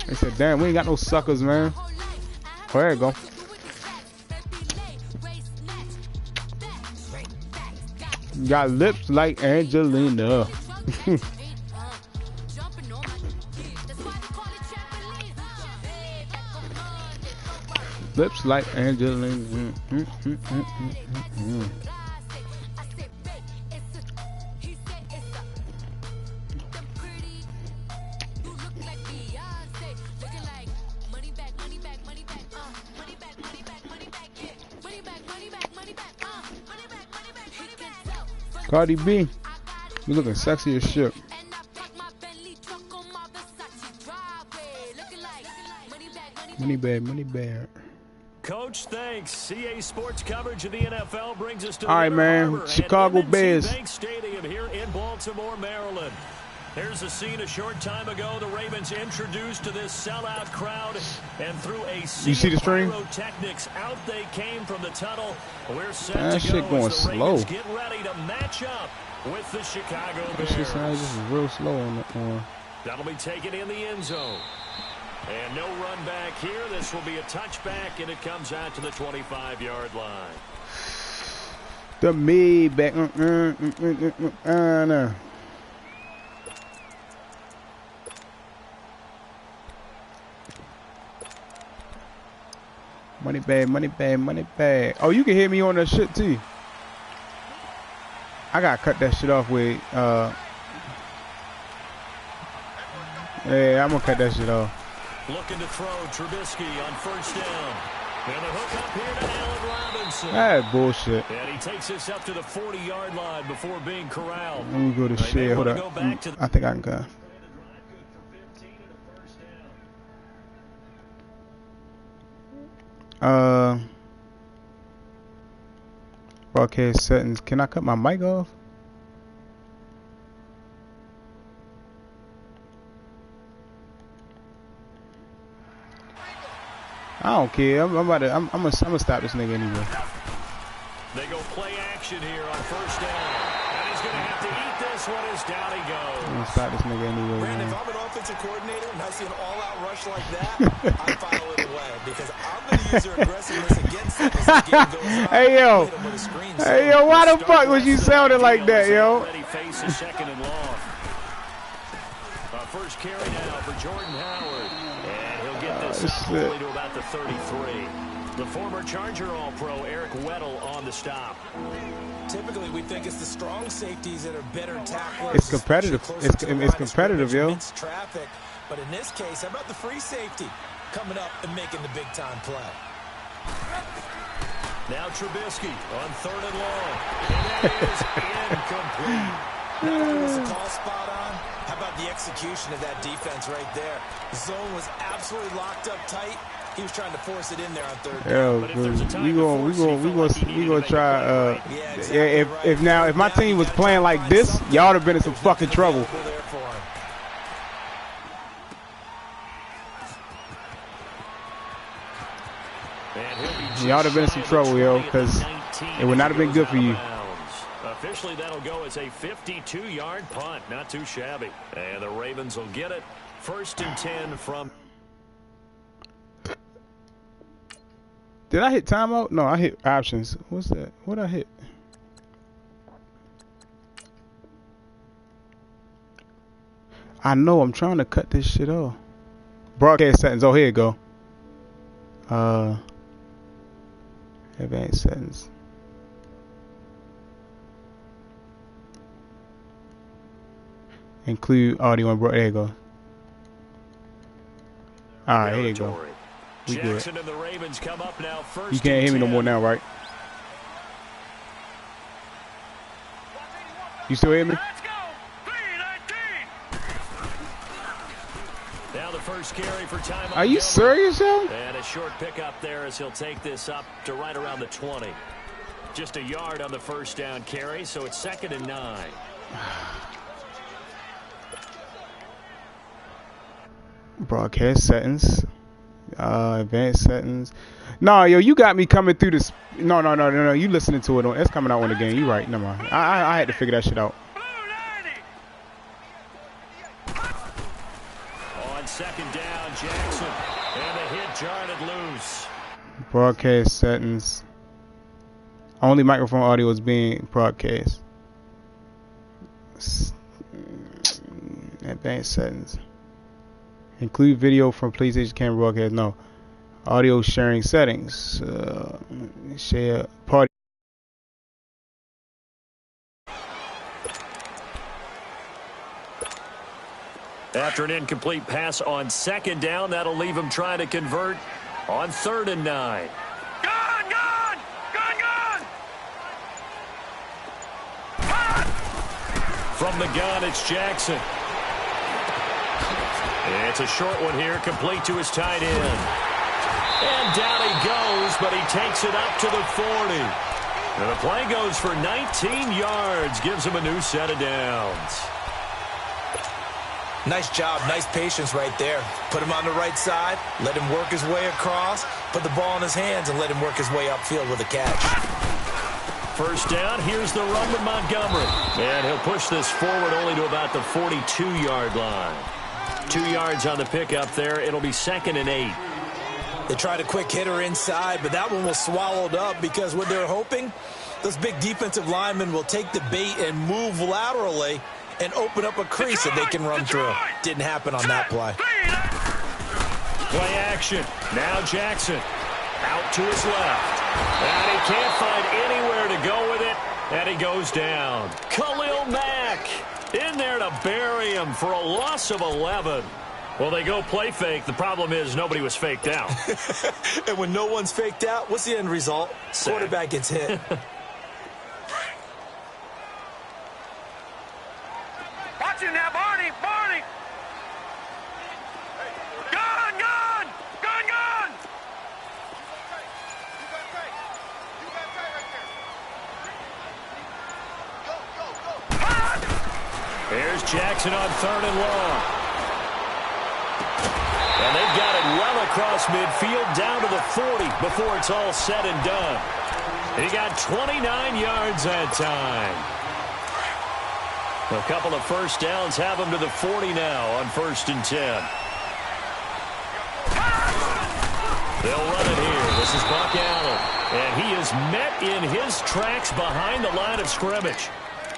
They said, damn, we ain't got no suckers, man. Oh, there you go. Got lips like Angelina. Lips like Angelina. Cardi B, you looking sexy as shit. Money bag, money bag. Coach, thanks. CA Sports coverage of the NFL brings us to all right, man. Chicago Bears. Bank Stadium here in Baltimore, Maryland. Here's a scene a short time ago. The Ravens introduced to this sellout crowd, and through a sea of pyrotechnics, out they came from the tunnel. We're set to go as the Ravens get ready to match up with the Chicago Bears. This is real slow on that one. That'll be taken in the end zone. And no run back here. This will be a touchback, and it comes out to the 25-yard line. The me back. No. Money bag, money bag, money bag. Oh, you can hear me on that shit too. I gotta cut that shit off with yeah, I'm gonna cut that shit off. Looking to throw Trubisky on first down. And the hook up here to Allen Robinson. That bullshit. And he takes this up to the 40-yard line before being corralled. Let me go to shit. Hold up. I think I can go. Broadcast settings. Can I cut my mic off? I don't care. I'm gonna stop this nigga anyway. They go play action here on first down. And he's gonna have to eat this one as down he goes. I'm gonna stop this nigga anyway. Brandon, if I'm an offensive coordinator and I see an all-out rush like that, I file it away because I'm gonna use their aggressiveness against them as the game goes on. Hey yo, why the fuck was you sounding like that, yo? Face a second and long. First carry now for Jordan Howard. And he'll get this up only to about the 33. The former Charger All-Pro Eric Weddle on the stop. Typically, we think it's the strong safeties that are better tacklers. It's competitive. It's competitive, yo. Traffic. But in this case, how about the free safety coming up and making the big-time play? Now Trubisky on third and long. And that is incomplete. Not only was the call spot on, how about the execution of that defense right there? The zone was absolutely locked up tight. He was trying to force it in there on third down. We gonna try. If my team was playing like this, y'all would have been in some fucking trouble. Y'all would have been in some trouble, yo, because it would not have been good for you. Officially, that'll go as a 52-yard punt. Not too shabby. And the Ravens will get it. First and 10 from... Did I hit timeout? No, I hit options. What's that? What I hit? I know. I'm trying to cut this shit off. Broadcast settings. Oh, here you go. Advanced settings. Include audio and there you go. Alright, here you go. We good. And the Ravens come up now first. You can't hear me no more now, right? You still hear me? Now the first carry for time. Are you serious, yo? And a short pickup there as he'll take this up to right around the 20. Just a yard on the first down carry, so it's 2nd and 9. Broadcast settings. Advanced settings. No, yo, you got me coming through this. No. You listening to it on? It's coming out on the game. You right? Never mind. I had to figure that shit out. On second down, Jackson. And the hit jarred it loose. Broadcast settings. Only microphone audio is being broadcast. Advanced settings. Include video from PlayStation camera broadcast. No. Audio sharing settings. Share party. After an incomplete pass on second down, that'll leave him trying to convert on 3rd and 9. From the gun, it's Jackson. It's a short one here, complete to his tight end. And down he goes, but he takes it up to the 40. And the play goes for 19 yards, gives him a new set of downs. Nice job, nice patience right there. Put him on the right side, let him work his way across, put the ball in his hands, and let him work his way upfield with a catch. First down, here's the run with Montgomery. And he'll push this forward only to about the 42-yard line. 2 yards on the pickup there. It'll be 2nd and 8. They tried a quick hitter inside, but that one was swallowed up because what they're hoping, those big defensive linemen will take the bait and move laterally and open up a crease that they can run through. Didn't happen on that play. Play action. Now Jackson out to his left. And he can't find anywhere to go with it, and he goes down. Khalil Mack in there to bury him for a loss of 11. Well, they go play fake. The problem is nobody was faked out. And when no one's faked out, what's the end result? Sack. Quarterback gets hit. Watch him now, Barney! Barney! Gun! Gun! Gun! Gun! Here's Jackson on 3rd and long. And they've got it well across midfield down to the 40 before it's all said and done. He got 29 yards that time. A couple of first downs have him to the 40 now on 1st and 10. They'll run it here. This is Buck Allen. And he is met in his tracks behind the line of scrimmage.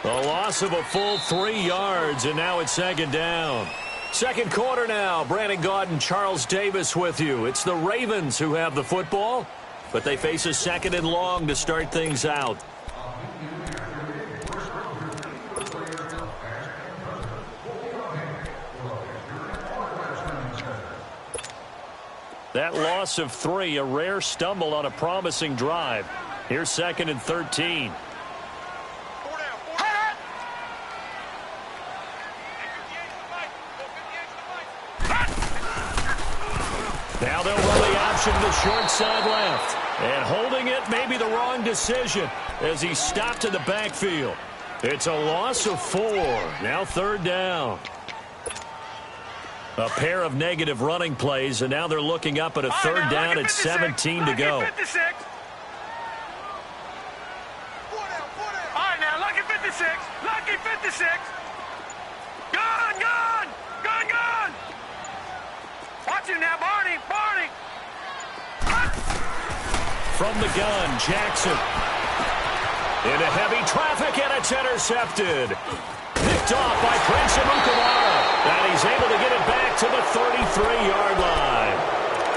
A loss of a full 3 yards, and now it's 2nd down. Second quarter now. Brandon Gaudin, Charles Davis with you. It's the Ravens who have the football, but they face a 2nd and long to start things out. That loss of 3, a rare stumble on a promising drive. Here's 2nd and 13. Now they'll run the option to the short side left. And holding it may be the wrong decision as he stopped in the backfield. It's a loss of 4. Now 3rd down. A pair of negative running plays, and now they're looking up at a 3rd down at 17 to go. All right, now, lucky 56. Lucky 56. Gun, gun, gun, gun. Watch him now, Barney, Barney. From the gun, Jackson. Into heavy traffic, and it's intercepted. Picked off by Prince Amukamara. And he's able to get it back to the 33-yard line.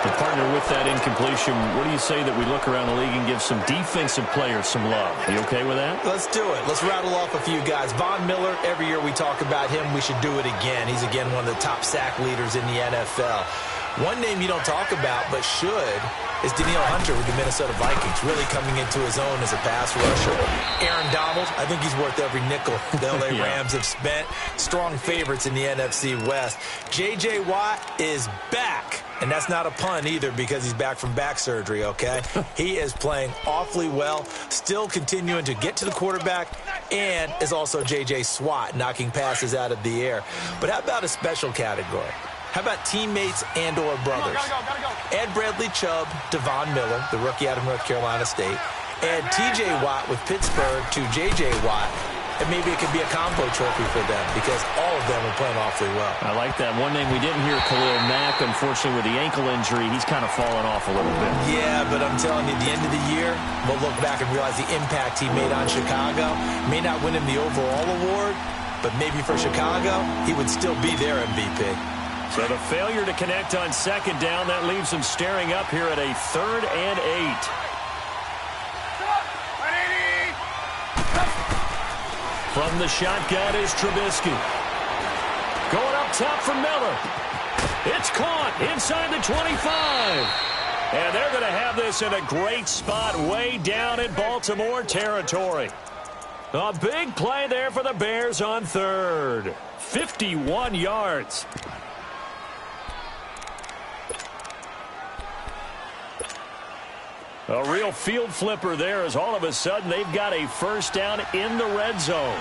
And partner, with that incompletion, what do you say that we look around the league and give some defensive players some love? You okay with that? Let's do it. Let's rattle off a few guys. Von Miller, every year we talk about him. We should do it again. He's, again, one of the top sack leaders in the NFL. One name you don't talk about, but should, is Danielle Hunter with the Minnesota Vikings, really coming into his own as a pass rusher. Aaron Donald, I think he's worth every nickel the L.A. Rams have spent. Strong favorites in the NFC West. J.J. Watt is back. And that's not a pun either, because he's back from back surgery, okay? He is playing awfully well, still continuing to get to the quarterback, and is also J.J. Swat, knocking passes out of the air. But how about a special category? How about teammates and or brothers? Gotta go. Add Bradley Chubb to Von Miller, the rookie out of North Carolina State. Add T.J. Watt with Pittsburgh to J.J. Watt. and maybe it could be a combo trophy for them because all of them are playing awfully well. I like that. One name we didn't hear, Khalil Mack. Unfortunately, with the ankle injury, he's kind of fallen off a little bit. Yeah, but I'm telling you, at the end of the year, we'll look back and realize the impact he made on Chicago. May not win him the overall award, but maybe for Chicago, he would still be their MVP. So the failure to connect on second down, that leaves him staring up here at a 3rd and 8. From the shotgun is Trubisky. Going up top for Miller. It's caught inside the 25. And they're going to have this in a great spot way down in Baltimore territory. A big play there for the Bears on 3rd. 51 yards. A real field flipper there as all of a sudden they've got a first down in the red zone.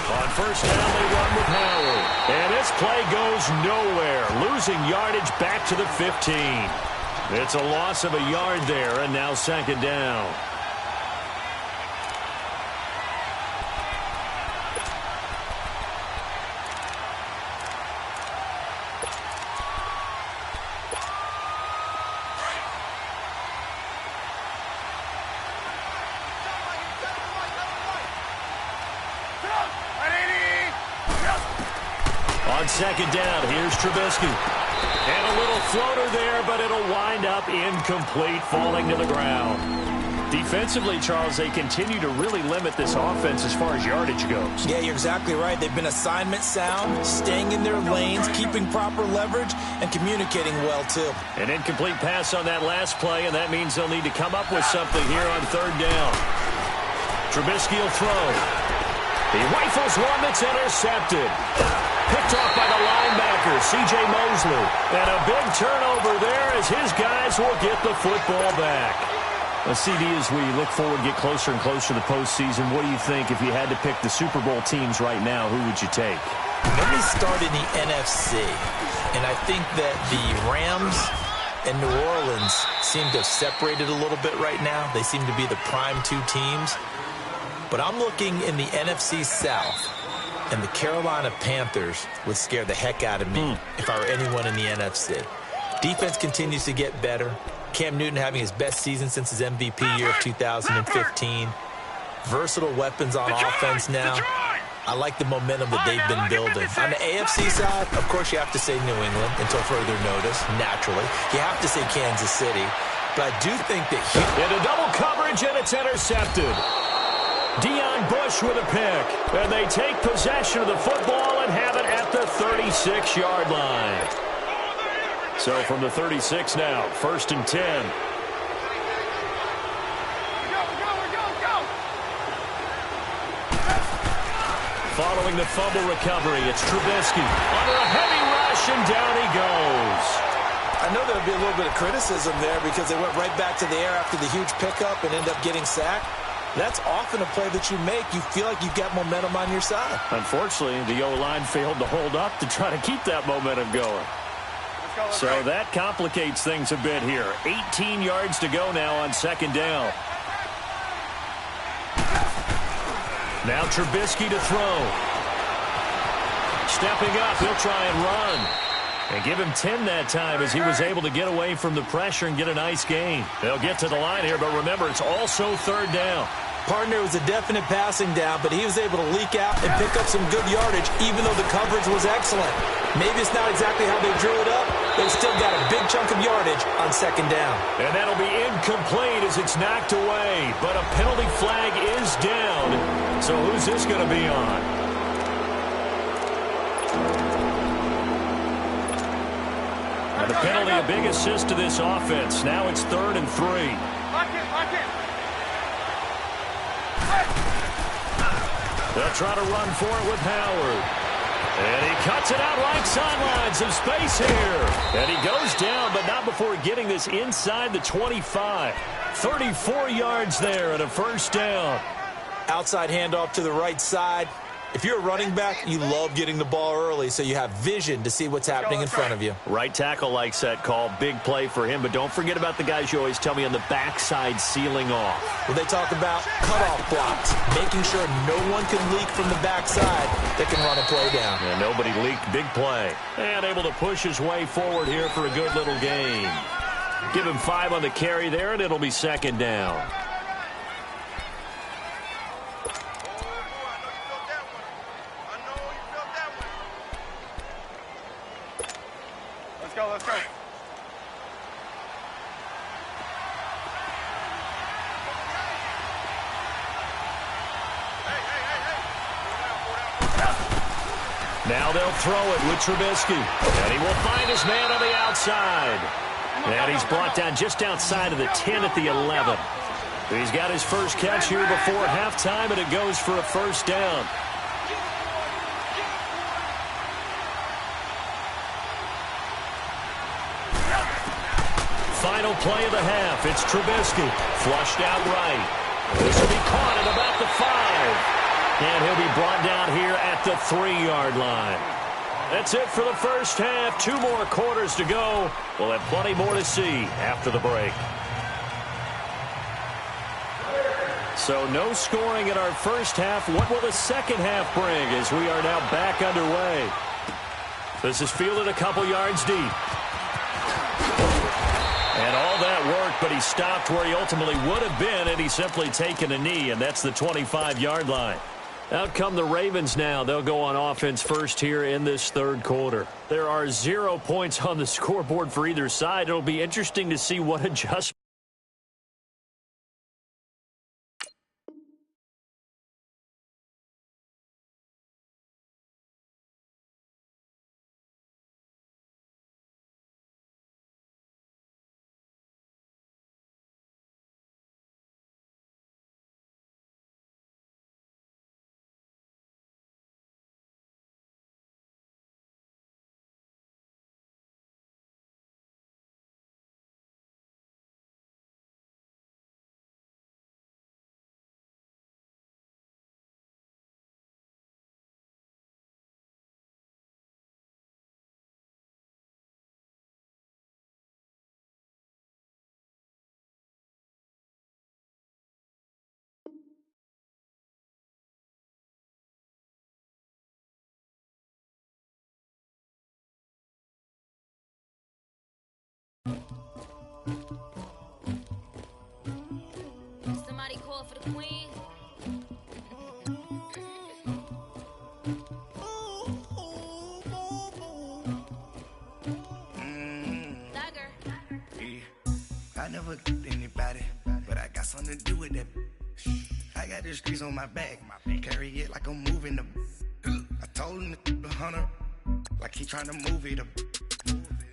On first down, they run with Howard. And this play goes nowhere. Losing yardage back to the 15. It's a loss of a yard there, and now second down. On second down, here's Trubisky. And a little floater there, but it'll wind up incomplete, falling to the ground. Defensively, Charles, they continue to really limit this offense as far as yardage goes. Yeah, you're exactly right. They've been assignment sound, staying in their lanes, keeping proper leverage, and communicating well, too. An incomplete pass on that last play, and that means they'll need to come up with something here on third down. Trubisky will throw. He rifles one that's intercepted. Picked off by the linebacker, C.J. Mosley. And a big turnover there as his guys will get the football back. Well, CD, as we look forward to get closer and closer to the postseason, what do you think if you had to pick the Super Bowl teams right now, who would you take? Let me start in the NFC. And I think that the Rams and New Orleans seem to have separated a little bit right now. They seem to be the prime two teams. But I'm looking in the NFC South. And the Carolina Panthers would scare the heck out of me if I were anyone in the NFC. Defense continues to get better. Cam Newton having his best season since his MVP year of 2015. Versatile weapons on offense now. I like the momentum that they've been building. On the AFC side, of course, you have to say New England until further notice, naturally. You have to say Kansas City. But I do think that into double coverage, and it's intercepted. Deion Bush with a pick, and they take possession of the football and have it at the 36-yard line. So from the 36 now, 1st and 10. Following the fumble recovery, it's Trubisky under a heavy rush, and down he goes. I know there'll be a little bit of criticism there because they went right back to the air after the huge pickup and ended up getting sacked. That's often a play that you make. You feel like you've got momentum on your side. Unfortunately, the O-line failed to hold up to try to keep that momentum going. So that complicates things a bit here. 18 yards to go now on second down. Now Trubisky to throw. Stepping up, he'll try and run. And give him 10 that time as he was able to get away from the pressure and get a nice gain. They'll get to the line here, but remember, it's also third down. Partner was a definite passing down, but he was able to leak out and pick up some good yardage, even though the coverage was excellent. Maybe it's not exactly how they drew it up. They still got a big chunk of yardage on second down. And that'll be incomplete as it's knocked away, but a penalty flag is down. So who's this going to be on? And the penalty, a big assist to this offense. Now it's 3rd and 3. Lock it. They'll try to run for it with Howard. And he cuts it out right sideline. Some space here. And he goes down, but not before getting this inside the 25. 34 yards there and a first down. Outside handoff to the right side. If you're a running back, you love getting the ball early so you have vision to see what's happening in front of you. Right tackle likes that call. Big play for him, but don't forget about the guys you always tell me on the backside sealing off. Well, they talk about cutoff blocks, making sure no one can leak from the backside that can run a play down. And nobody leaked. Big play. And able to push his way forward here for a good little gain. Give him 5 on the carry there, and it'll be second down. Let's go. Now they'll throw it with Trubisky. And he will find his man on the outside. And he's brought down just outside of the 10 at the 11. He's got his first catch here before halftime, and it goes for a first down. Final play of the half. It's Trubisky. Flushed out right. This will be caught at about the 5. And he'll be brought down here at the 3-yard line. That's it for the first half. 2 more quarters to go. We'll have plenty more to see after the break. So no scoring in our first half. What will the second half bring as we are now back underway? This is fielded a couple yards deep. And all that worked, but he stopped where he ultimately would have been had he simply taken a knee, and that's the 25-yard line. Out come the Ravens now. They'll go on offense first here in this third quarter. There are 0 points on the scoreboard for either side. It'll be interesting to see what adjustments. Somebody call for the queen. I never get anybody, but I got something to do with that. I got the streets on my back, carry it like I'm moving the. I told him the hunter, like he trying to move it up.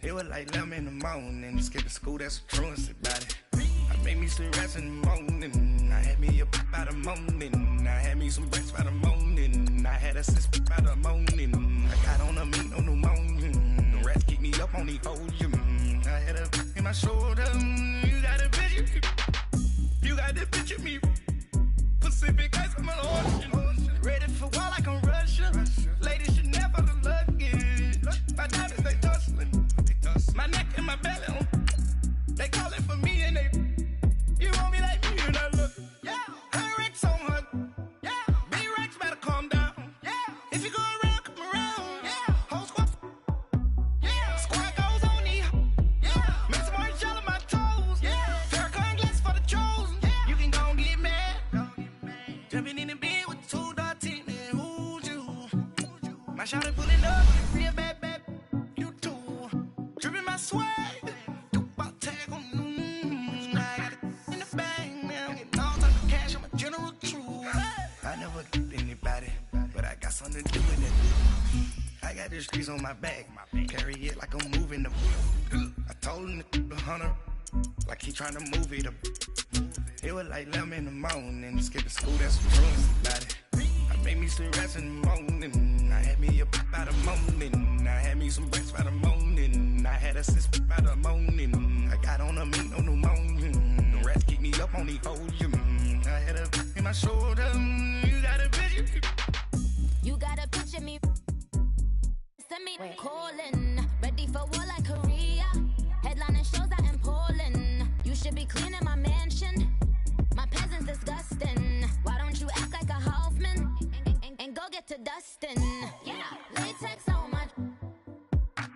It was like 11 in the morning, skipping school, that's a truancy about it. I made me some rats in the morning, I had me up by the morning. I had me some breaks by the morning, I had a sis by the morning. I got on a meat on the morning, the rats keep me up on the ocean. I had a in my shoulder, you got a picture, you got this picture me. Pacific ice on my ocean, ready for war like I'm Russian. Ladies should never the luggage, my diamonds they tussling. My neck and my belly on. They call it for me and they. You want me like me and I look. Yeah. Her Rex on her. Yeah. B-Rex better calm down. Yeah. If you go around, come around. Yeah. Whole squad. Yeah. Squad goes on me. Yeah. Make some more gel on my toes. Yeah. Farrakhan glass for the chosen. Yeah. You can go and get mad. Jumping in the bed with 2 dark teeth and who's you? My shawty pulling up. Real bad. You too. Dripping my swag. Something to do with it. I got the streets on my back, carry it like I'm moving the. I told him the hunter, like he trying to move it up. It was like 11 in the morning, skipping school, that's a truancy about it. I made me some rats in the morning, I had me up by the morning. I had me some breaks by the morning, I had a sis by the morning. I got on a meat on the morning, the rats keep me up on the ocean. I had a in my shoulder, you got a vision. You We're calling, ready for war like Korea. Headlining shows out in Poland. You should be cleaning my mansion. My peasants disgusting. Why don't you act like a Hoffman and go get to dustin'? Yeah, latex on my.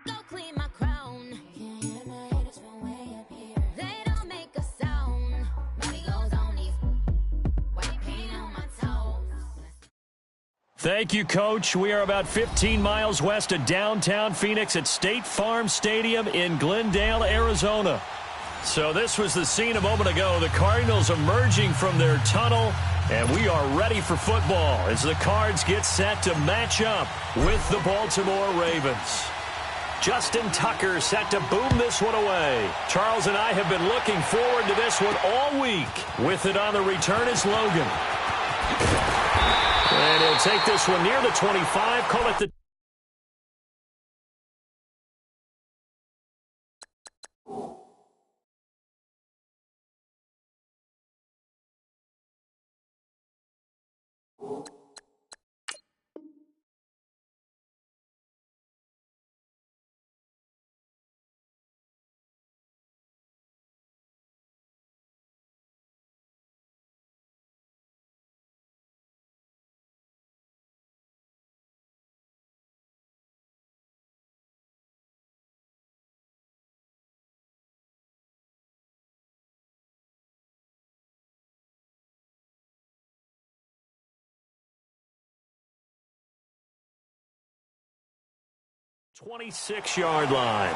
Go clean my crown. Can't hear my haters from way up here. They don't make a sound. Money goes on these white paint on my toes. Thank you, Coach. We are about 15 miles west of downtown Phoenix at State Farm Stadium in Glendale, Arizona. So this was the scene a moment ago. The Cardinals emerging from their tunnel, and we are ready for football as the Cards get set to match up with the Baltimore Ravens. Justin Tucker set to boom this one away. Charles and I have been looking forward to this one all week. With it on the return is Logan. And he'll take this one near the 25, call it the... ...26-yard line.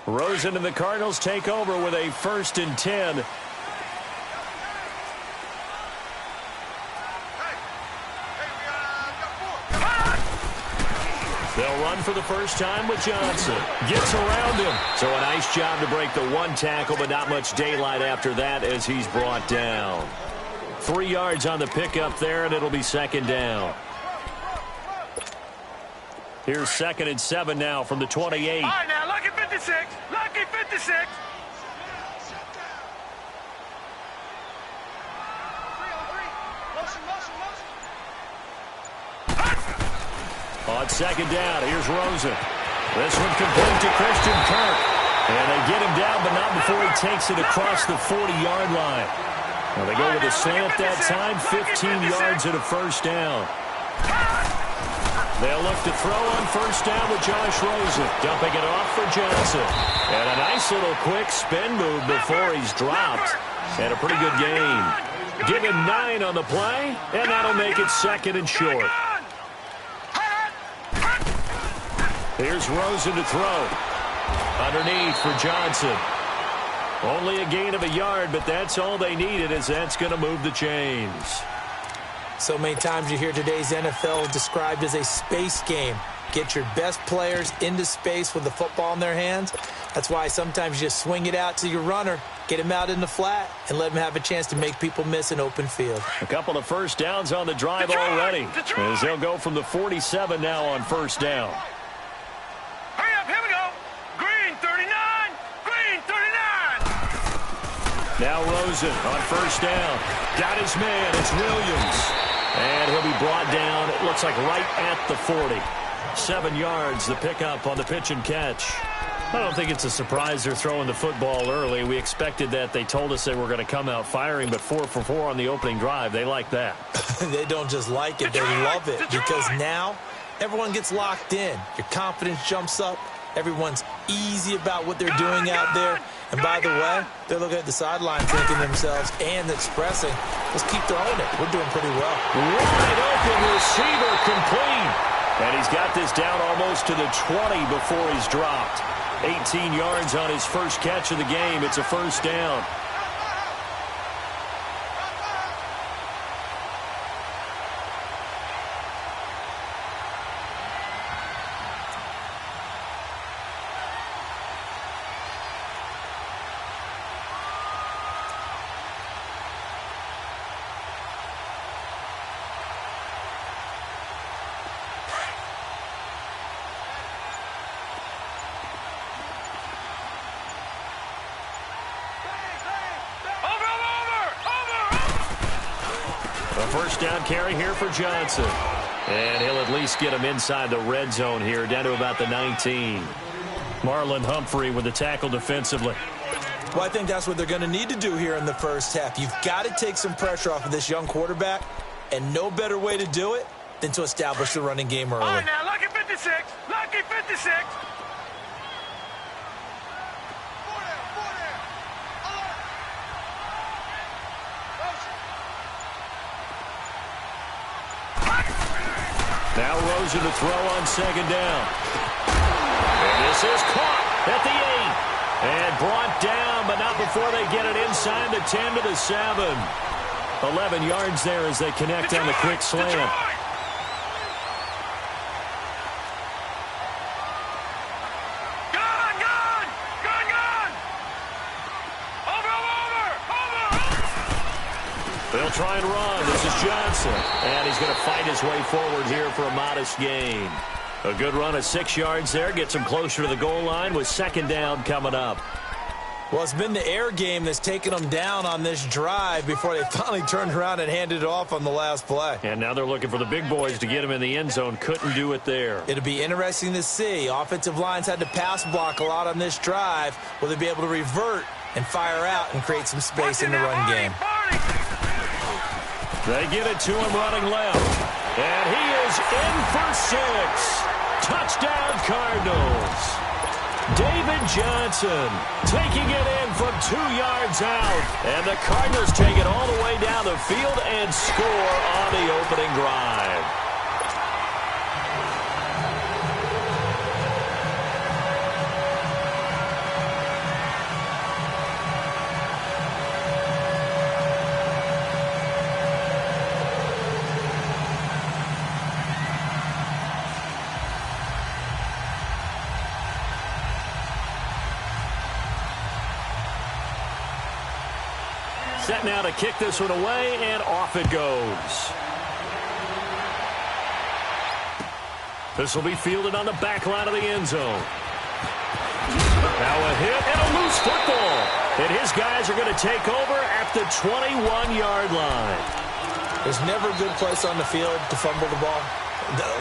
Rosen and the Cardinals take over with a 1st and 10. They'll run for the first time with Johnson. Gets around him. So a nice job to break the one tackle, but not much daylight after that as he's brought down. 3 yards on the pickup there, and it'll be 2nd down. Here's 2nd and 7 now from the 28. All right, now, lucky 56. Lucky 56. On 2nd down, here's Rosen. This one complete to Christian Kirk. And they get him down, but not before he takes it across the 40-yard line. Now they go with a slant that time, 15 yards and a 1st down. They'll look to throw on 1st down with Josh Rosen. Dumping it off for Johnson. And a nice little quick spin move before he's dropped. And a pretty good gain. Give him 9 on the play, and that'll make it 2nd and short. Here's Rosen to throw. Underneath for Johnson. Only a gain of a yard, but that's all they needed, as that's going to move the chains. So many times you hear today's NFL described as a space game. Get your best players into space with the football in their hands. That's why sometimes you just swing it out to your runner, get him out in the flat, and let him have a chance to make people miss an open field. A couple of 1st downs on the drive already, as they'll go from the 47 now on 1st down. Hurry up, here we go. Green 39. Green 39. Now Rosen on 1st down. Got his man. It's Williams. And he'll be brought down, it looks like right at the 40. 7 yards, the pickup on the pitch and catch. I don't think it's a surprise they're throwing the football early. We expected that. They told us they were going to come out firing, but 4 for 4 on the opening drive. They like that. They don't just like it, they love it, because now everyone gets locked in. Your confidence jumps up. Everyone's easy about what they're doing out there. And by the way, they're looking at the sideline thinking themselves and expressing, let's keep throwing it. We're doing pretty well. Wide open receiver complete. And he's got this down almost to the 20 before he's dropped. 18 yards on his first catch of the game. It's a 1st down. first down carry here for Johnson. And he'll at least get him inside the red zone here, down to about the 19. Marlon Humphrey with the tackle defensively. Well, I think that's what they're going to need to do here in the first half. You've got to take some pressure off of this young quarterback, and no better way to do it than to establish the running game early. All right, now, lucky 56. Lucky 56. Now Rosen to throw on second down. And this is caught at the 8. And brought down, but not before they get it inside the 10 to the 7. 11 yards there as they connect on the quick slant. They'll try and run. This is Johnson. And he's going to fight his way forward here for a modest gain. A good run of 6 yards there. Gets him closer to the goal line with second down coming up. Well, it's been the air game that's taken them down on this drive before they finally turned around and handed it off on the last play. And now they're looking for the big boys to get him in the end zone. Couldn't do it there. It'll be interesting to see. Offensive lines had to pass block a lot on this drive. Will they be able to revert and fire out and create some space in the run game? They get it to him running left. And he is in for 6. Touchdown, Cardinals. David Johnson taking it in from 2 yards out. And the Cardinals take it all the way down the field and score on the opening drive. Set now to kick this one away, and off it goes. This will be fielded on the back line of the end zone. Now a hit and a loose football. And his guys are going to take over at the 21-yard line. There's never a good place on the field to fumble the ball.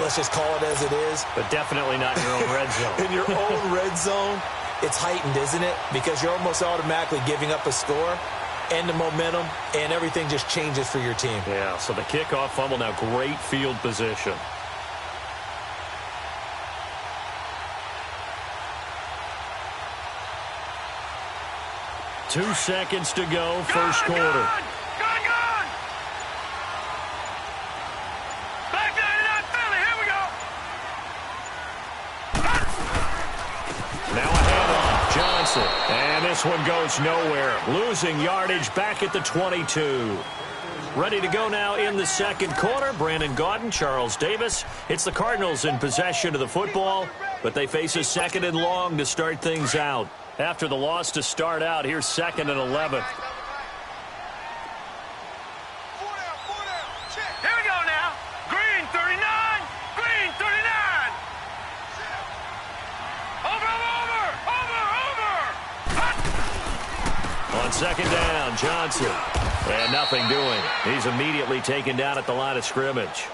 Let's just call it as it is. But definitely not in your own red zone. In your own red zone, it's heightened, isn't it? Because you're almost automatically giving up a score. And the momentum, and everything just changes for your team. Yeah, so the kickoff fumble, now great field position. Two seconds to go, first quarter. Gun! Back 99 Philly, here we go! Now a handoff, Johnson. And this one goes nowhere. Losing yardage back at the 22. Ready to go now in the second quarter. Brandon Gaudin, Charles Davis. It's the Cardinals in possession of the football, but they face a second and long to start things out. After the loss to start out, here's second and 11. Here we go now. Green 39. Green 39. Over. On second down, Johnson. And nothing doing. He's immediately taken down at the line of scrimmage.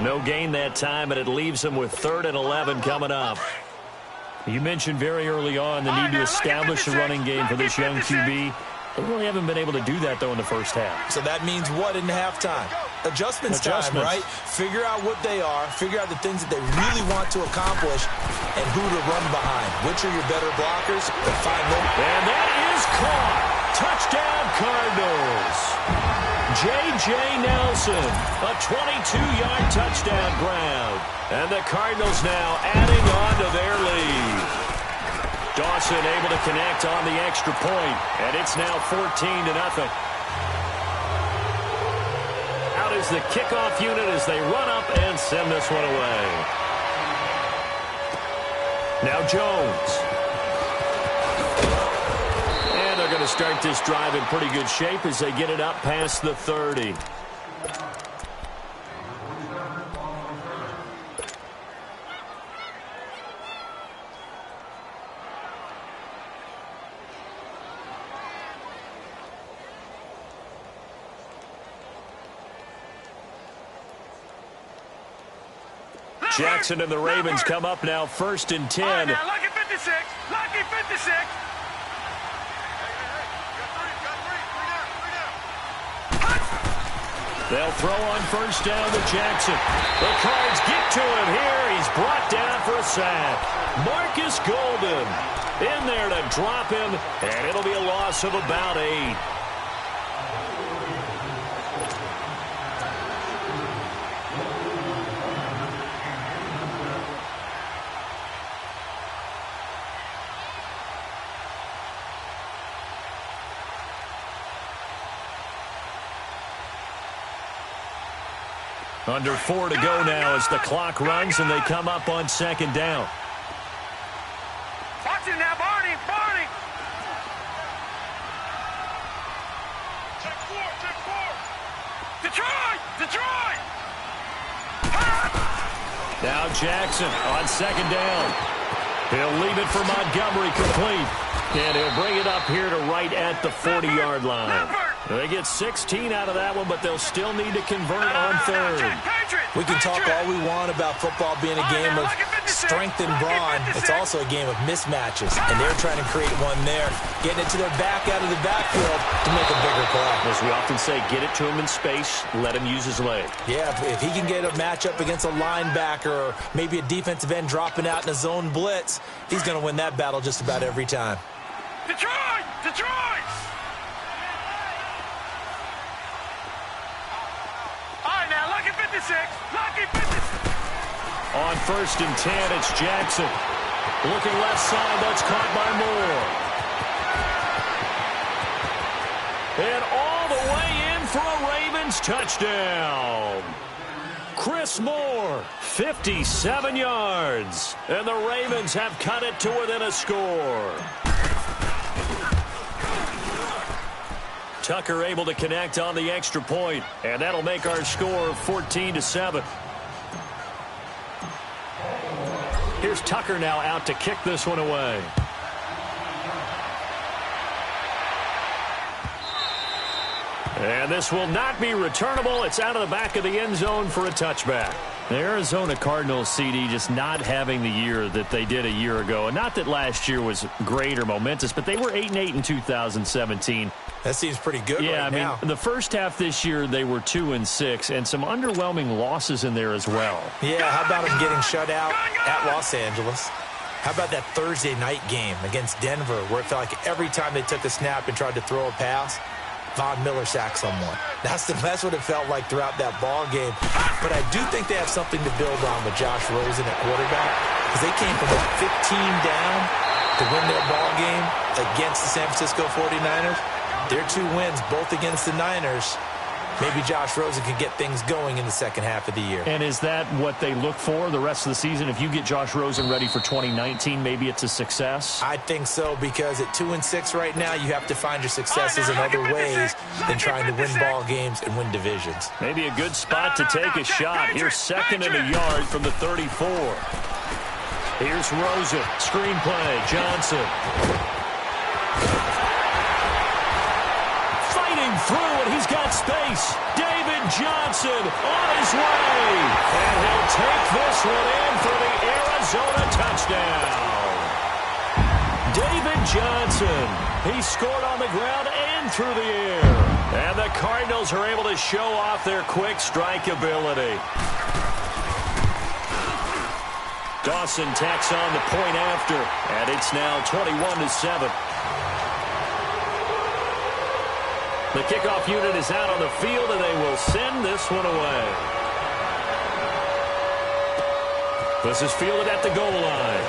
No gain that time, and it leaves him with 3rd and 11 coming up. You mentioned very early on the need to establish the running game for this young QB. They really haven't been able to do that, though, in the first half. So that means what in halftime? Adjustments time, right? Figure out what they are, figure out the things that they really want to accomplish, and who to run behind. Which are your better blockers? And find them. And that is caught. Touchdown, Cardinals. J.J. Nelson, a 22-yard touchdown grab. And the Cardinals now adding on to their lead. Dawson able to connect on the extra point, and it's now 14-0. Out is the kickoff unit as they run up and send this one away. Now Jones. And they're going to start this drive in pretty good shape as they get it up past the 30. Jackson and the Ravens come up now 1st and 10. All right, now, lucky 56. Lucky 56. They'll throw on 1st down to Jackson. The Cards get to him here. He's brought down for a sack. Marcus Golden in there to drop him, and it'll be a loss of about 8. Under 4 to go now as the clock runs and they come up on 2nd down. Watch it now, Barney. Barney. Check 4. Detroit. Detroit. Now Jackson on 2nd down. He'll leave it for Montgomery complete. And he'll bring it up here to right at the 40-yard line. They get 16 out of that one, but they'll still need to convert on 3rd. We can talk all we want about football being a game of strength and brawn. It's also a game of mismatches, and they're trying to create one there, getting it to their back out of the backfield to make a bigger play. As we often say, get it to him in space, let him use his leg. Yeah, if he can get a matchup against a linebacker or maybe a defensive end dropping out in a zone blitz, he's going to win that battle just about every time. Detroit! Detroit! All right, now, lucky 56. Lucky 56. On 1st and 10, it's Jackson. Looking left side, that's caught by Moore. And all the way in for a Ravens touchdown. Chris Moore, 57 yards. And the Ravens have cut it to within a score. Tucker able to connect on the extra point, and that'll make our score 14-7. Here's Tucker now out to kick this one away. And this will not be returnable. It's out of the back of the end zone for a touchback. The Arizona Cardinals, CD, just not having the year that they did a year ago. And not that last year was great or momentous, but they were 8-8 in 2017. That seems pretty good right now. I mean, the first half this year, they were 2-6, and some underwhelming losses in there as well. Yeah, how about them getting shut out at Los Angeles? How about that Thursday night game against Denver where it felt like every time they took a snap and tried to throw a pass, Von Miller sacked someone. That's what it felt like throughout that ball game. But I do think they have something to build on with Josh Rosen at quarterback, because they came from 15 down to win their ball game against the San Francisco 49ers. Their 2 wins, both against the Niners. Maybe Josh Rosen can get things going in the second half of the year. And is that what they look for the rest of the season? If you get Josh Rosen ready for 2019, maybe it's a success? I think so, because at 2-6 right now, you have to find your successes in other ways than trying to win ball games and win divisions. Maybe a good spot to take a shot. Here's 2nd and a yard from the 34. Here's Rosen. Screenplay. Johnson. Through, and he's got space. David Johnson on his way. And he'll take this one in for the Arizona touchdown. David Johnson. He scored on the ground and through the air. And the Cardinals are able to show off their quick strike ability. Dawson tacks on the point after, and it's now 21-7. The kickoff unit is out on the field, and they will send this one away. This is fielded at the goal line.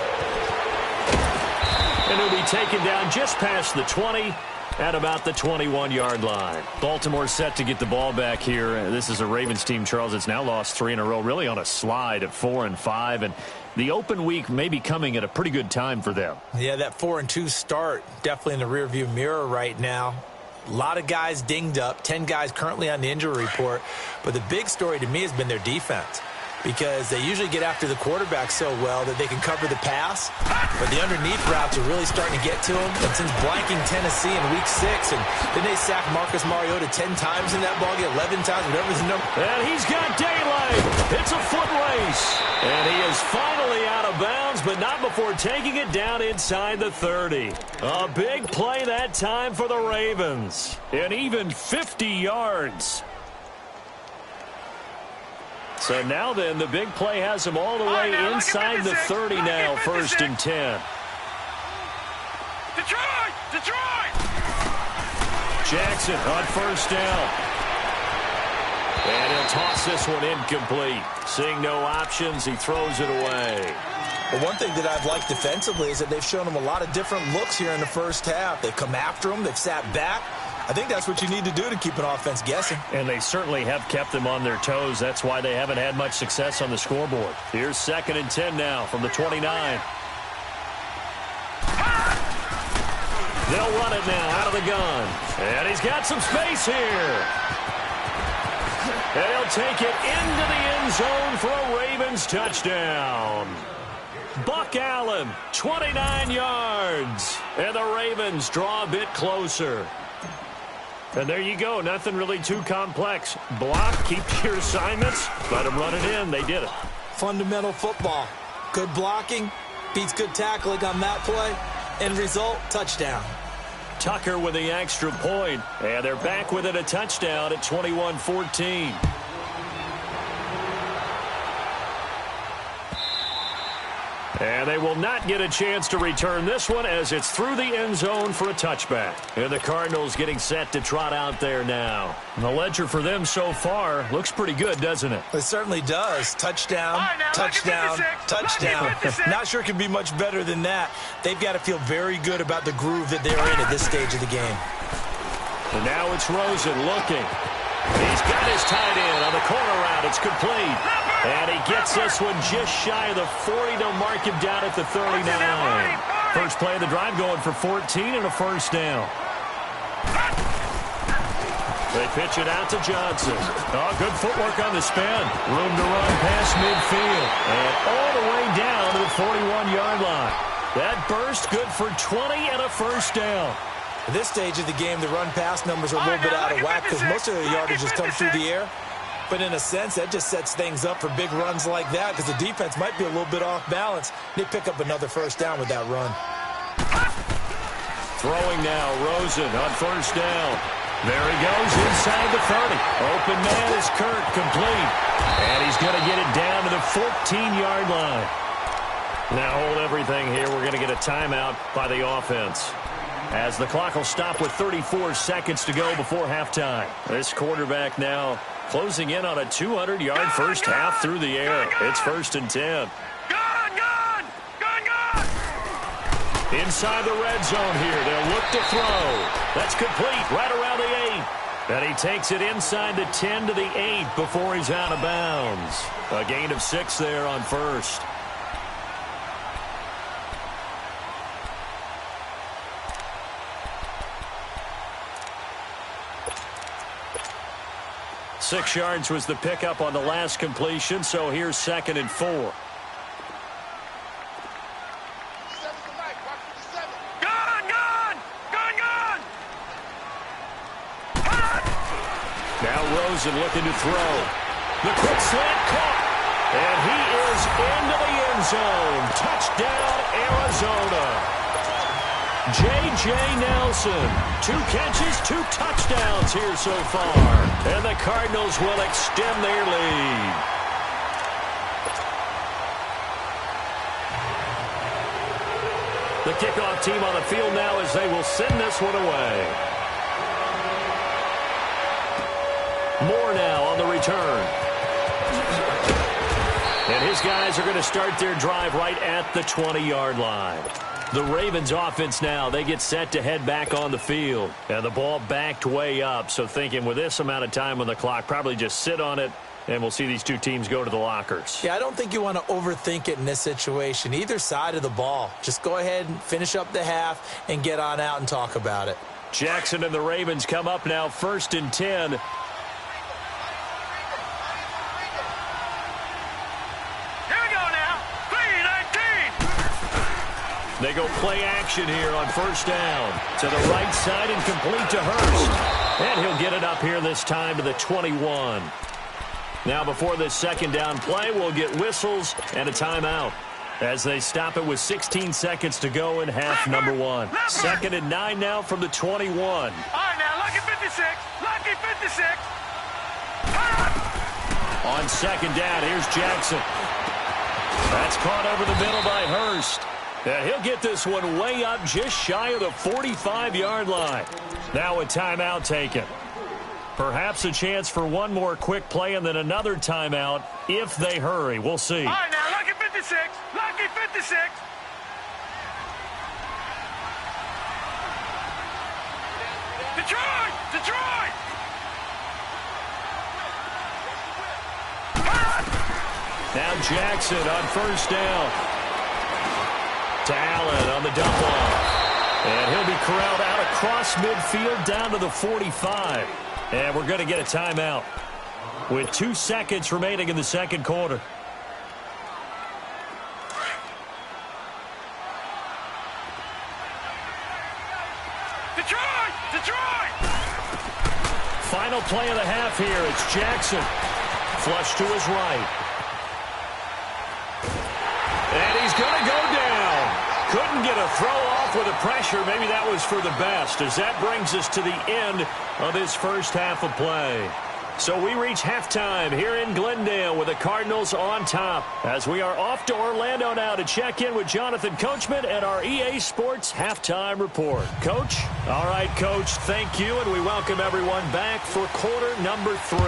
And it'll be taken down just past the 20 at about the 21-yard line. Baltimore set to get the ball back here. This is a Ravens team, Charles, that's now lost 3 in a row, really on a slide at 4-5. And the open week may be coming at a pretty good time for them. Yeah, that 4-2 start definitely in the rearview mirror right now. A lot of guys dinged up, 10 guys currently on the injury report. But the big story to me has been their defense, because they usually get after the quarterback so well that they can cover the pass. But the underneath routes are really starting to get to them. And since blanking Tennessee in Week 6, and then they sacked Marcus Mariota 10 times in that ballgame, 11 times, whatever the number. And he's got daylight. It's a foot race. And he but not before taking it down inside the 30. A big play that time for the Ravens. And even 50 yards. So now then, the big play has them all the way inside the 30 now, 1st and 10. Detroit! Jackson on 1st down. And he'll toss this one incomplete. Seeing no options, he throws it away. Well, one thing that I've liked defensively is that they've shown him a lot of different looks here in the first half. They've come after him. They've sat back. I think that's what you need to do to keep an offense guessing. And they certainly have kept them on their toes. That's why they haven't had much success on the scoreboard. Here's 2nd and 10 now from the 29. They'll run it now out of the gun. And he's got some space here. And he'll take it into the end zone for a Ravens touchdown. Buck Allen, 29 yards. And the Ravens draw a bit closer. And there you go. Nothing really too complex. Block, keep your assignments, let them run it in. They did it. Fundamental football. Good blocking, beats good tackling on that play. End result, touchdown. Tucker with the extra point. And they're back with it, a touchdown at 21-14. And they will not get a chance to return this one as it's through the end zone for a touchback. And the Cardinals getting set to trot out there now. And the ledger for them so far looks pretty good, doesn't it? It certainly does. Touchdown, touchdown, touchdown. Not sure it can be much better than that. They've got to feel very good about the groove that they're in at this stage of the game. And now it's Rosen looking. He's got his tight end on the corner route. It's complete. And he gets this one just shy of the 40 to mark him down at the 39. First play of the drive going for 14 and a 1st down. They pitch it out to Johnson. Oh, good footwork on the spin. Room to run past midfield. And all the way down to the 41-yard line. That burst good for 20 and a 1st down. At this stage of the game, the run-pass numbers are a little bit out of whack because most of the yardage just comes through the air. But in a sense, that just sets things up for big runs like that because the defense might be a little bit off balance. They pick up another 1st down with that run. Throwing now, Rosen on 1st down. There he goes inside the 30. Open man is Kirk, complete. And he's going to get it down to the 14-yard line. Now hold everything here. We're going to get a timeout by the offense, as the clock will stop with 34 seconds to go before halftime. This quarterback now closing in on a 200-yard first half through the air. It's 1st and 10. Gun! Inside the red zone here. They'll look to throw. That's complete right around the 8. And he takes it inside the 10 to the 8 before he's out of bounds. A gain of 6 there on 1st. Six yards was the pickup on the last completion, so here's 2nd and 4. Now Rosen looking to throw. The quick slant caught. And he is into the end zone. Touchdown, Arizona. J.J. Nelson, 2 catches, 2 touchdowns here so far. And the Cardinals will extend their lead. The kickoff team on the field now as they will send this one away. Moore now on the return. And his guys are going to start their drive right at the 20-yard line. The Ravens offense now, they get set to head back on the field. And the ball backed way up, so thinking with this amount of time on the clock, probably just sit on it, and we'll see these two teams go to the lockers. Yeah, I don't think you want to overthink it in this situation. Either side of the ball. Just go ahead and finish up the half and get on out and talk about it. Jackson and the Ravens come up now 1st and 10. They go play action here on 1st down. To the right side and complete to Hurst. And he'll get it up here this time to the 21. Now before this 2nd down play, we'll get whistles and a timeout. as they stop it with 16 seconds to go in half number one. 2nd and 9 now from the 21. All right, now, lucky 56. Lucky 56. On 2nd down, here's Jackson. That's caught over the middle by Hurst. And he'll get this one way up just shy of the 45-yard line. Now a timeout taken. Perhaps a chance for one more quick play and then another timeout if they hurry. We'll see. All right, now, lucky 56. Lucky 56. Detroit! Detroit! Now Jackson on 1st down. To Allen on the dump off. And he'll be corralled out across midfield down to the 45. And we're going to get a timeout with 2 seconds remaining in the 2nd quarter. Detroit! Detroit! Final play of the half here. It's Jackson. Flush to his right. And he's going to go down. Couldn't get a throw off with the pressure. Maybe that was for the best, as that brings us to the end of this first half of play. So we reach halftime here in Glendale with the Cardinals on top, as we are off to Orlando now to check in with Jonathan Coachman and our EA Sports Halftime Report. Coach? All right, Coach, thank you, and we welcome everyone back for quarter number 3.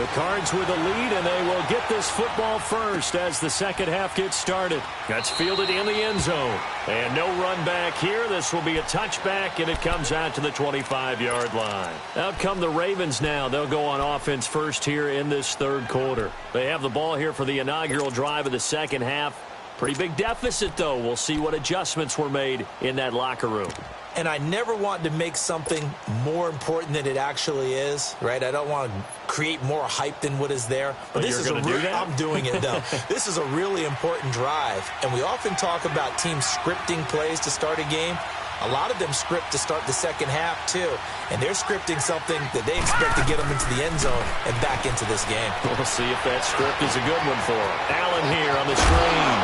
The Cards with the lead, and they will get this football first as the second half gets started. That's fielded in the end zone. And no run back here. This will be a touchback, and it comes out to the 25-yard line. Out come the Ravens now. They'll go on offense first here in this 3rd quarter. They have the ball here for the inaugural drive of the second half. Pretty big deficit, though. We'll see what adjustments were made in that locker room. And I never want to make something more important than it actually is, right? I don't want to create more hype than what is there. But this is I'm doing it, though. This is a really important drive. And we often talk about teams scripting plays to start a game. A lot of them script to start the second half, too. And they're scripting something that they expect to get them into the end zone and back into this game. We'll see if that script is a good one for them. Allen here on the screen.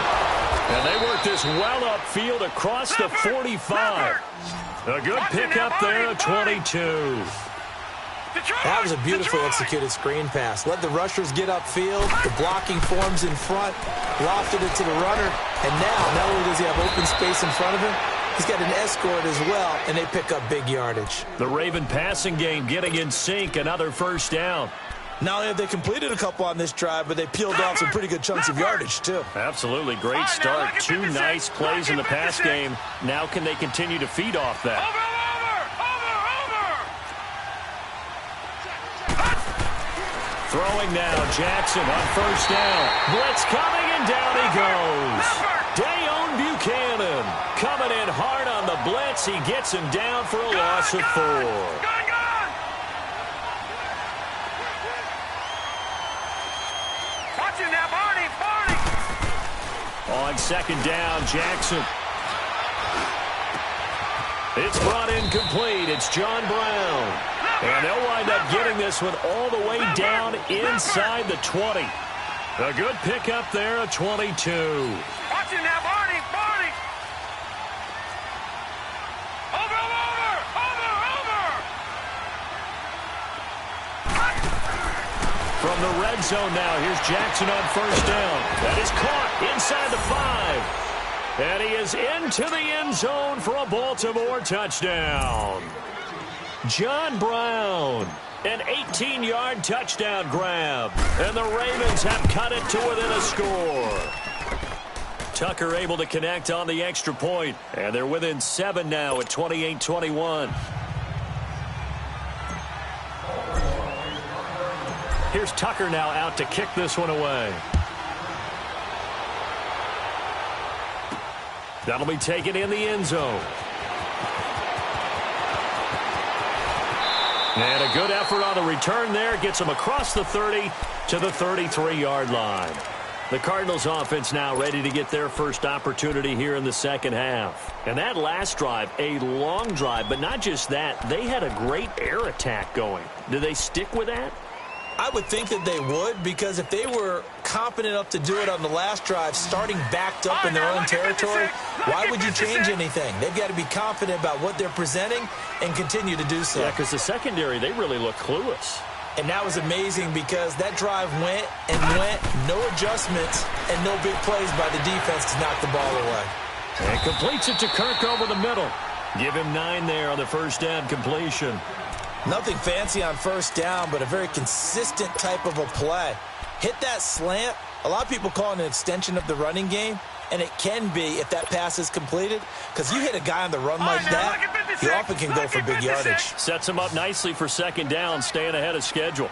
And they work this well upfield across the 45. A good pickup there at 22. That was a beautiful executed screen pass. Let the rushers get upfield. The blocking forms in front. Lofted it to the runner. And now, not only does he have open space in front of him, he's got an escort as well, and they pick up big yardage. The Raven passing game getting in sync. Another first down. Not only have they completed a couple on this drive, but they peeled off some pretty good chunks of yardage, too. Absolutely. Great start. 2 nice plays in the pass game. Now can they continue to feed off that? Throwing now, Jackson on first down. Blitz coming, and down he goes. Dayon Buchanan coming in hard on the blitz. He gets him down for a loss of 4. On second down, Jackson. It's brought in complete. It's John Brown. And they'll wind up getting this one all the way down inside the 20. A good pickup there at 22. Watch it now, Barney. From the red zone now, here's Jackson on first down. That is caught inside the 5. And he is into the end zone for a Baltimore touchdown. John Brown, an 18-yard touchdown grab. And the Ravens have cut it to within a score. Tucker able to connect on the extra point. And they're within 7 now at 28-21. Here's Tucker now out to kick this one away. That'll be taken in the end zone. And a good effort on the return there. Gets him across the 30 to the 33-yard line. The Cardinals offense now ready to get their first opportunity here in the second half. And that last drive, a long drive, but not just that. They had a great air attack going. Do they stick with that? I would think that they would, because if they were confident enough to do it on the last drive, starting backed up in their own territory, why would you change anything? They've got to be confident about what they're presenting and continue to do so. Yeah, because the secondary, they really look clueless. And that was amazing because that drive went and went, no adjustments, and no big plays by the defense to knock the ball away. And completes it to Kirk over the middle. Give him 9 there on the first down completion. Nothing fancy on first down, but a very consistent type of a play. Hit that slant. A lot of people call it an extension of the running game, and it can be if that pass is completed, because you hit a guy on the run like that, he often can go for big yardage. Sets him up nicely for second down, staying ahead of schedule.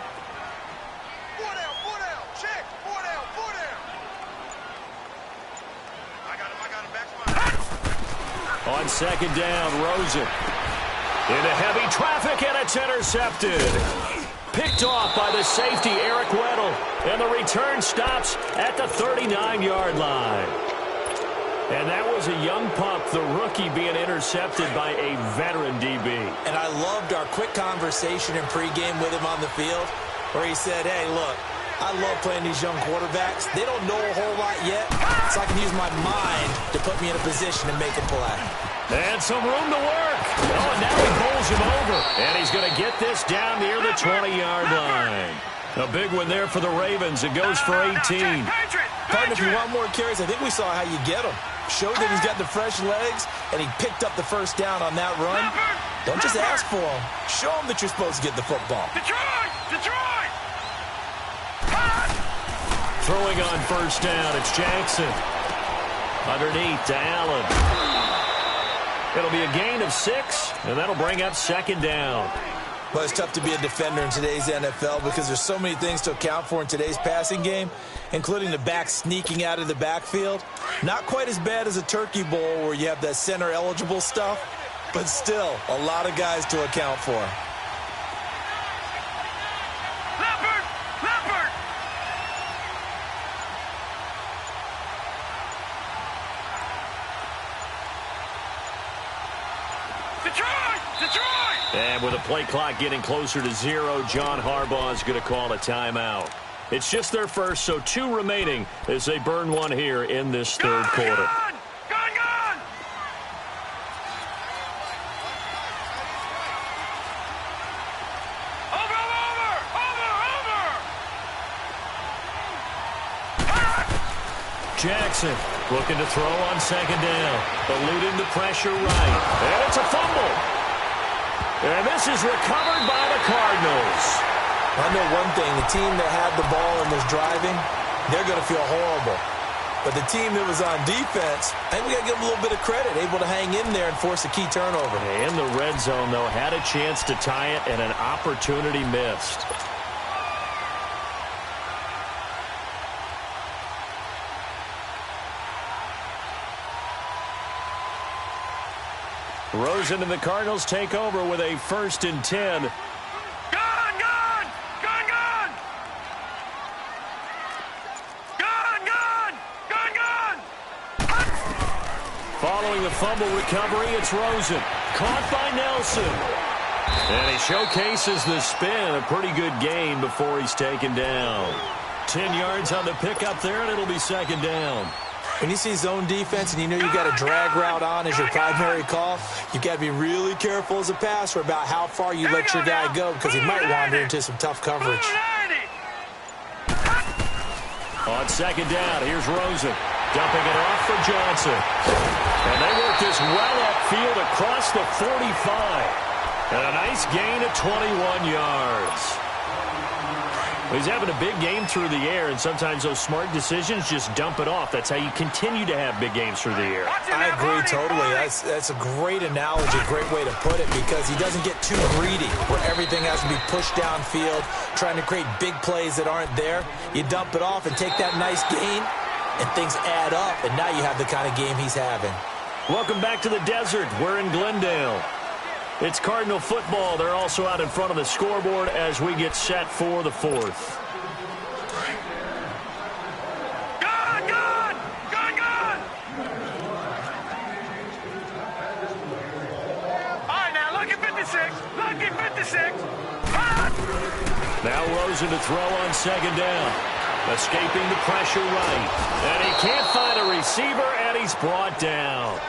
On second down, Rosen. Into heavy traffic, and it's intercepted. Picked off by the safety, Eric Weddle. And the return stops at the 39-yard line. And that was a young pup, the rookie, being intercepted by a veteran DB. And I loved our quick conversation in pregame with him on the field, where he said, hey, look, I love playing these young quarterbacks. They don't know a whole lot yet, so I can use my mind to put me in a position to make a play. And some room to work. Oh, and now he bowls him over. And he's going to get this down near the 20-yard line. A big one there for the Ravens. It goes for 18. Partner, if you want more carries, I think we saw how you get them. Showed that he's got the fresh legs, and he picked up the first down on that run. Don't just ask for him. Show him that you're supposed to get the football. Detroit! Throwing on first down, it's Jackson. Underneath to Allen. It'll be a gain of 6, and that'll bring up second down. Well, it's tough to be a defender in today's NFL because there's so many things to account for in today's passing game, including the back sneaking out of the backfield. Not quite as bad as a turkey bowl where you have that center-eligible stuff, but still a lot of guys to account for. Leopard! Detroit! And with the play clock getting closer to 0, John Harbaugh is going to call a timeout. It's just their first, so 2 remaining as they burn one here in this third quarter. Gone! Over! Jackson looking to throw on second down. Eluding the pressure right. And it's a fumble. And this is recovered by the Cardinals. I know one thing. The team that had the ball and was driving, they're going to feel horrible. But the team that was on defense, I think we got to give them a little bit of credit, able to hang in there and force a key turnover. In the red zone, though, had a chance to tie it and an opportunity missed. Rosen and the Cardinals take over with a 1st and 10. Gone! Following the fumble recovery, it's Rosen. Caught by Nelson. And he showcases the spin. A pretty good gain before he's taken down. 10 yards on the pickup there, and it'll be second down. When you see zone defense and you know you've got a drag route on as your primary call, you've got to be really careful as a passer about how far you let your guy go because he might wander into some tough coverage. On second down, here's Rosen. Dumping it off for Johnson. And they work this well upfield across the 45. And a nice gain of 21 yards. He's having a big game through the air, and sometimes those smart decisions just dump it off. That's how you continue to have big games through the air. I agree totally. That's a great analogy, great way to put it, because he doesn't get too greedy where everything has to be pushed downfield, trying to create big plays that aren't there. You dump it off and take that nice gain, and things add up, and now you have the kind of game he's having. Welcome back to the desert. We're in Glendale. It's Cardinal football. They're also out in front of the scoreboard as we get set for the 4th. Gone! All right, now, lucky 56. Now Rosen to throw on second down. Escaping the pressure right. And he can't find a receiver, and he's brought down.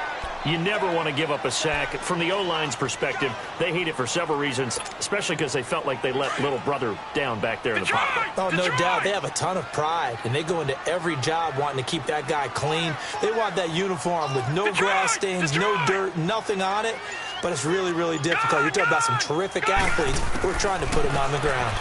You never want to give up a sack. From the O-line's perspective, they hate it for several reasons, especially because they felt like they let little brother down back there in the pocket. Oh, no doubt. They have a ton of pride, and they go into every job wanting to keep that guy clean. They want that uniform with no grass stains, no dirt, nothing on it. But it's really, really difficult. You're talking about some terrific athletes who are trying to put him on the ground.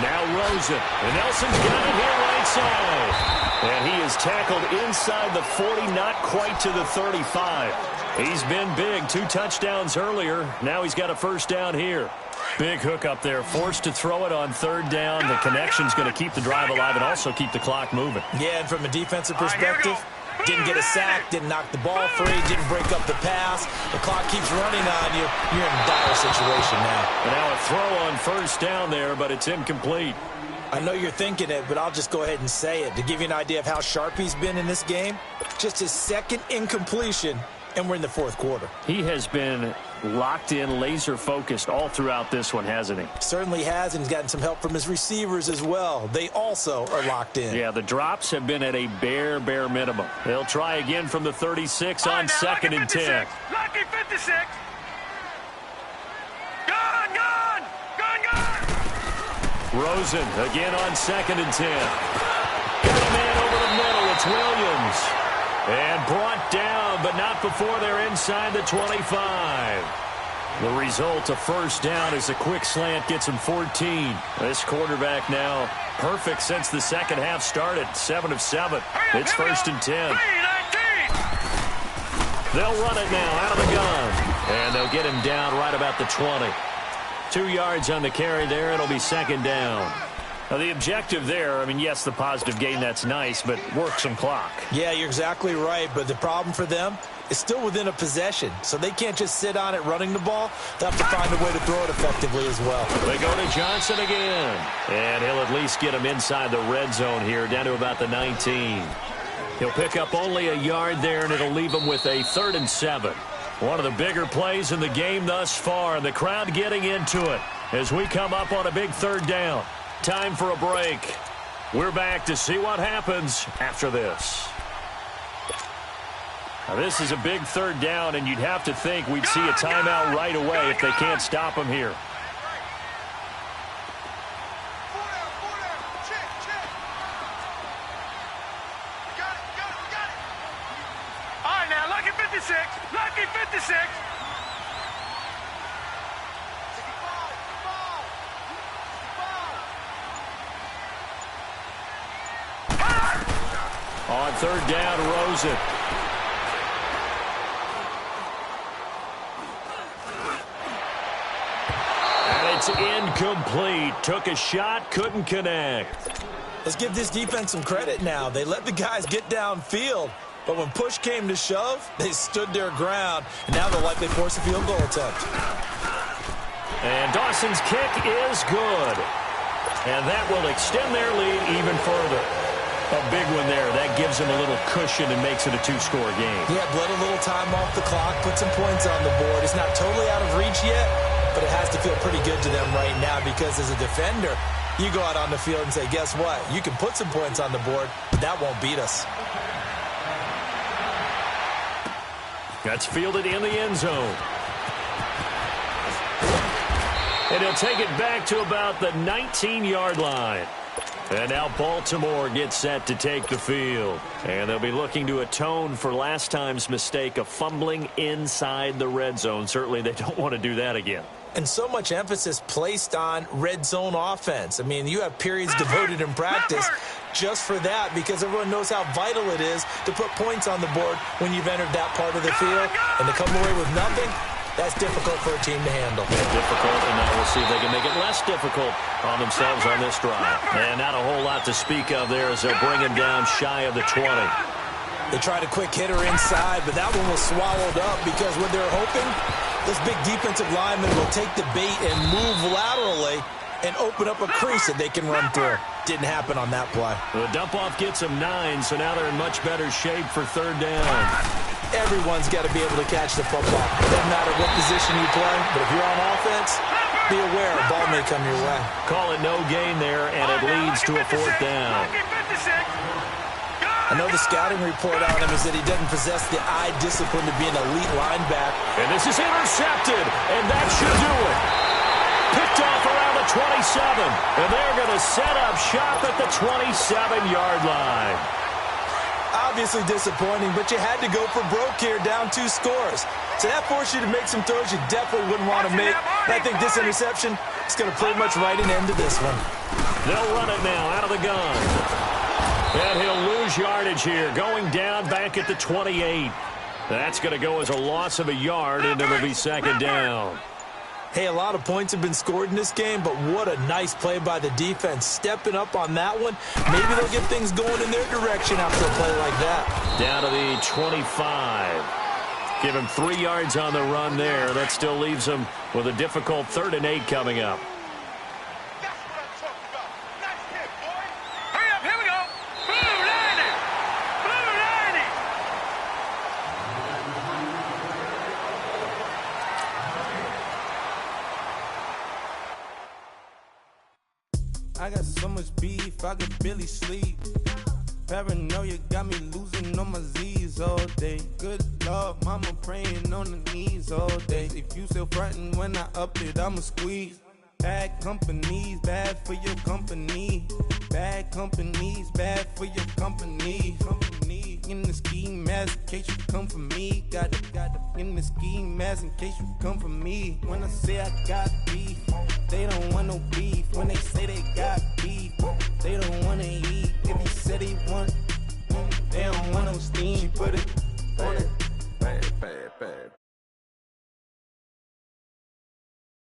Now Rosen, and Nelson's got it here right side. And he is tackled inside the 40, not quite to the 35. He's been big, 2 touchdowns earlier. Now he's got a first down here. Big hook up there, forced to throw it on third down. The connection's going to keep the drive alive and also keep the clock moving. Yeah, and from a defensive perspective, didn't get a sack, didn't knock the ball free, didn't break up the pass. The clock keeps running on you. You're in a dire situation now. And now a throw on first down there, but it's incomplete. I know you're thinking it, but I'll just go ahead and say it. To give you an idea of how sharp he's been in this game, just his second incompletion, and we're in the fourth quarter. He has been locked in, laser-focused all throughout this one, hasn't he? Certainly has, and he's gotten some help from his receivers as well. They also are locked in. Yeah, the drops have been at a bare minimum. They'll try again from the 36 on second and 10. Lucky 56. Rosen again on second and 10. Got a man over the middle. It's Williams. And brought down, but not before they're inside the 25. The result, a first down, as a quick slant gets him 14. This quarterback now perfect since the second half started. 7 of 7. It's first and 10. They'll run it now out of the gun. And they'll get him down right about the 20. 2 yards on the carry there. It'll be second down. Now, the objective there, I mean, yes, the positive gain, that's nice, but work some clock. Yeah, you're exactly right, but the problem for them is still within a possession, so they can't just sit on it running the ball. They'll have to find a way to throw it effectively as well. They go to Johnson again, and he'll at least get him inside the red zone here, down to about the 19. He'll pick up only a yard there, and it'll leave him with a 3rd and 7. One of the bigger plays in the game thus far, and the crowd getting into it as we come up on a big 3rd down. Time for a break. We're back to see what happens after this. Now, this is a big 3rd down, and you'd have to think we'd see a timeout right away if they can't stop him here. All right, now, lucky 56. Lucky 56. On 3rd down, Rosen. And it's incomplete. Took a shot, couldn't connect. Let's give this defense some credit now. They let the guys get downfield, but when push came to shove, they stood their ground, and now they'll likely force a field goal attempt. And Dawson's kick is good. And that will extend their lead even further. A big one there. That gives them a little cushion and makes it a 2-score game. Yeah, bled a little time off the clock, put some points on the board. It's not totally out of reach yet, but it has to feel pretty good to them right now because as a defender, you go out on the field and say, guess what? You can put some points on the board, but that won't beat us. That's fielded in the end zone. And he'll take it back to about the 19-yard line. And now Baltimore gets set to take the field. And they'll be looking to atone for last time's mistake of fumbling inside the red zone. Certainly they don't want to do that again. And so much emphasis placed on red zone offense. I mean, you have periods devoted in practice just for that because everyone knows how vital it is to put points on the board when you've entered that part of the field. And to come away with nothing, that's difficult for a team to handle. Difficult, and now we'll see if they can make it less difficult on themselves on this drive. And not a whole lot to speak of there as they'll bring him down shy of the 20. They tried a quick hitter inside, but that one was swallowed up because what they're hoping, this big defensive lineman will take the bait and move laterally and open up a crease that they can run through. Didn't happen on that play. The dump-off gets them 9, so now they're in much better shape for 3rd down. Everyone's got to be able to catch the football. Doesn't matter what position you play, but if you're on offense, be aware, a ball may come your way. Call it no gain there, and it leads to a 4th down. I know the scouting report on him is that he doesn't possess the eye discipline to be an elite linebacker. And this is intercepted, and that should do it. Picked off around the 27, and they're going to set up shop at the 27-yard line. Obviously disappointing, but you had to go for broke here, down 2 scores. So that forced you to make some throws you definitely wouldn't want to make. And I think this interception is going to pretty much write an end to this one. They'll run it now out of the gun. And he'll lose yardage here, going down back at the 28. That's going to go as a loss of a yard, and it'll be 2nd down. Hey, a lot of points have been scored in this game, but what a nice play by the defense. Stepping up on that one. Maybe they'll get things going in their direction after a play like that. Down to the 25. Give him 3 yards on the run there. That still leaves him with a difficult 3rd and 8 coming up. Hurry up, here we go. Blue lining. Blue lining. I got so much beef, I could barely sleep. Paranoia got me losing on my Z's all day. Good Lord, mama praying on the knees all day. If you still frontin' when I up it, I'ma squeeze. Bad companies, bad for your company. Bad companies, bad for your company. In the ski mask, in case you come for me. Got it in the ski mask, in case you come for me. When I say I got beef, they don't want no beef. When they say they got beef, they don't want to eat. If he said he want, they don't want no steam. Put it on it. Bad.